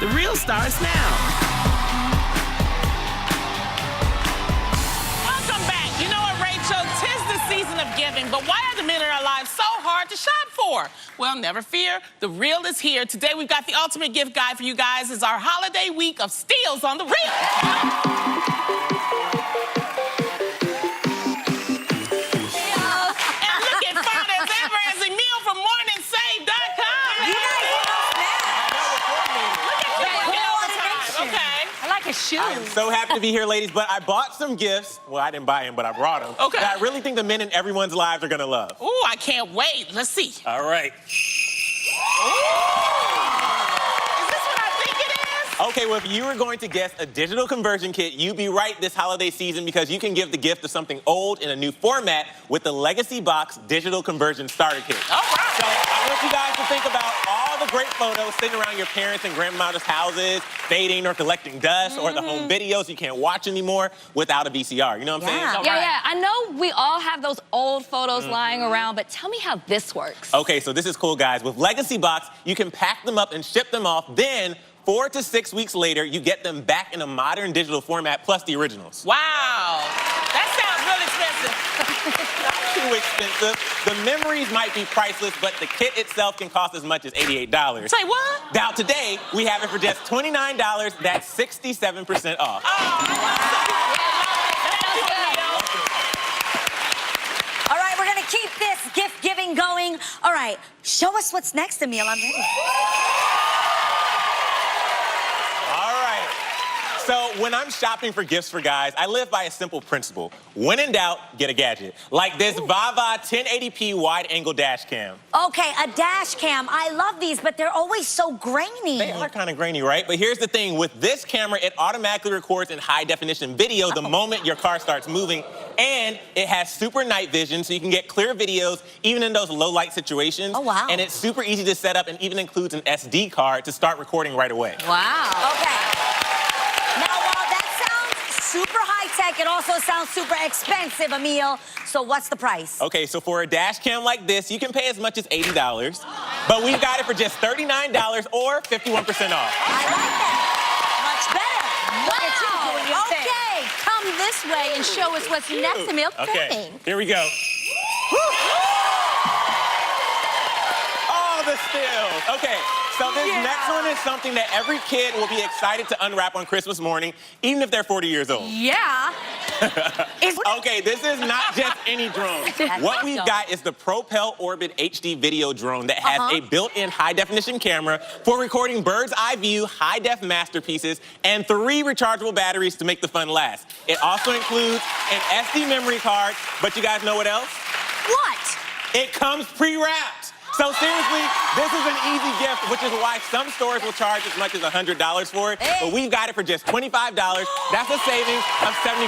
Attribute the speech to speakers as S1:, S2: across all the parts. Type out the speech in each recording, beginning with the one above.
S1: The Real starts now. Welcome back. You know what, Rachel? 'Tis the season of giving, but why are the men in our lives so hard to shop for? Well, never fear. The Real is here. Today, we've got the ultimate gift guide for you guys. It's our holiday week of steals on The Real.
S2: I'm so happy to be here, ladies, but I bought some gifts. Well, I didn't buy them, but I brought them.
S1: Okay.
S2: That I really think the men in everyone's lives are gonna love.
S1: Ooh, I can't wait. Let's see.
S2: All right.
S1: Is this what I think it is?
S2: Okay, well, if you were going to guess a digital conversion kit, you'd be right this holiday season because you can give the gift of something old in a new format with the Legacybox Digital Conversion Starter Kit.
S1: All right.
S2: So I want you guys to think about all the great photos sitting around your parents' and grandmother's houses, fading or collecting dust, or the home videos you can't watch anymore without a VCR. You know what I'm saying?
S3: Yeah. I know we all have those old photos lying around, but tell me how this works.
S2: Okay, so this is cool, guys. With Legacybox, you can pack them up and ship them off. Then 4 to 6 weeks later, you get them back in a modern digital format plus the originals.
S1: Wow. That sounds really expensive.
S2: Not too expensive. The memories might be priceless, but the kit itself can cost as much as $88.
S1: Say what?
S2: Now, today, we have it for just $29. That's 67% off.
S4: All right, we're gonna keep this gift giving going. All right, show us what's next, Emil. I'm ready.
S2: So when I'm shopping for gifts for guys, I live by a simple principle. When in doubt, get a gadget. Like this Vava 1080p wide-angle dash cam.
S4: Okay, a dash cam. I love these, but they're always so grainy.
S2: They are kind of grainy, right? But here's the thing. With this camera, it automatically records in high-definition video the moment your car starts moving. And it has super night vision, so you can get clear videos even in those low-light situations.
S4: Oh, wow.
S2: And it's super easy to set up and even includes an SD card to start recording right away.
S3: Wow.
S4: Okay. Now, while that sounds super high-tech, it also sounds super expensive, Emil. So what's the price?
S2: Okay, so for a dash cam like this, you can pay as much as $80. But we've got it for just $39 or 51% off.
S4: I like that. Much better.
S3: Wow.
S4: Okay.
S3: Come this way and show us what's next, Emil.
S2: Okay, here we go. Oh, the steals. Okay. So this next one is something that every kid will be excited to unwrap on Christmas morning, even if they're 40 years old.
S3: Yeah.
S2: Okay, this is not just any drone. What we've got is the Propel Orbit HD video drone that has a built-in high-definition camera for recording bird's eye view, high-def masterpieces, and 3 rechargeable batteries to make the fun last. It also includes an SD memory card, but you guys know what else?
S4: What?
S2: It comes pre-wrapped. So seriously, this is an easy gift, which is why some stores will charge as much as $100 for it. But we've got it for just $25. That's a savings of 75%.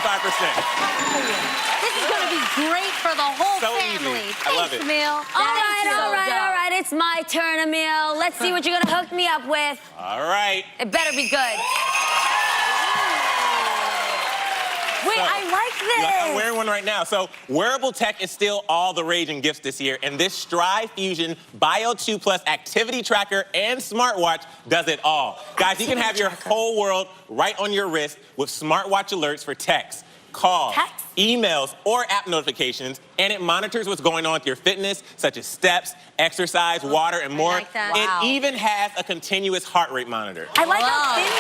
S3: This is going to be great for the whole family.
S2: Easy. I love it.
S3: Emil. All right. It's my turn, Emil. Let's see what you're going to hook me up with.
S2: All right.
S3: It better be good.
S4: Wait, I like this.
S2: I'm wearing one right now. So wearable tech is still all the rage in gifts this year, and this Stride Fusion Bio 2 Plus activity tracker and smartwatch does it all. Guys, you can have your whole world right on your wrist with smartwatch alerts for texts, calls, emails, or app notifications, and it monitors what's going on with your fitness, such as steps, exercise, water, and more.
S3: I like that.
S2: It even has a continuous heart rate monitor.
S4: I like how thin it is.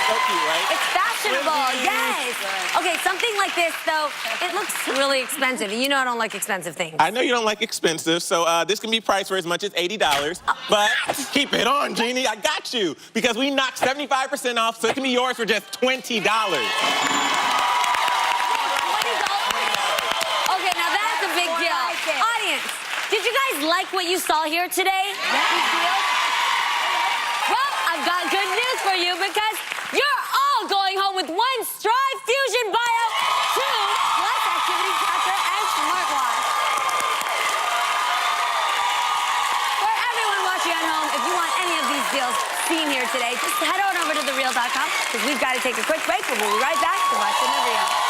S2: So cute, right?
S4: It's fashionable, yes. Okay, something like this, though,
S3: It looks really expensive. You know I don't like expensive things.
S2: I know you don't like expensive, so this can be priced for as much as $80. But keep it on, Jeannie. I got you. Because we knocked 75% off, so it can be yours for just $20.
S3: Okay, now that's a big deal. Audience, did you guys like what you saw here today? Well, I've got good news for you because you're all going home with one Stride Fusion Bio 2 plus activity tracker and smartwatch. For everyone watching at home, if you want any of these deals seen here today, just head on over to thereal.com because we've got to take a quick break, but we'll be right back to watch The Real.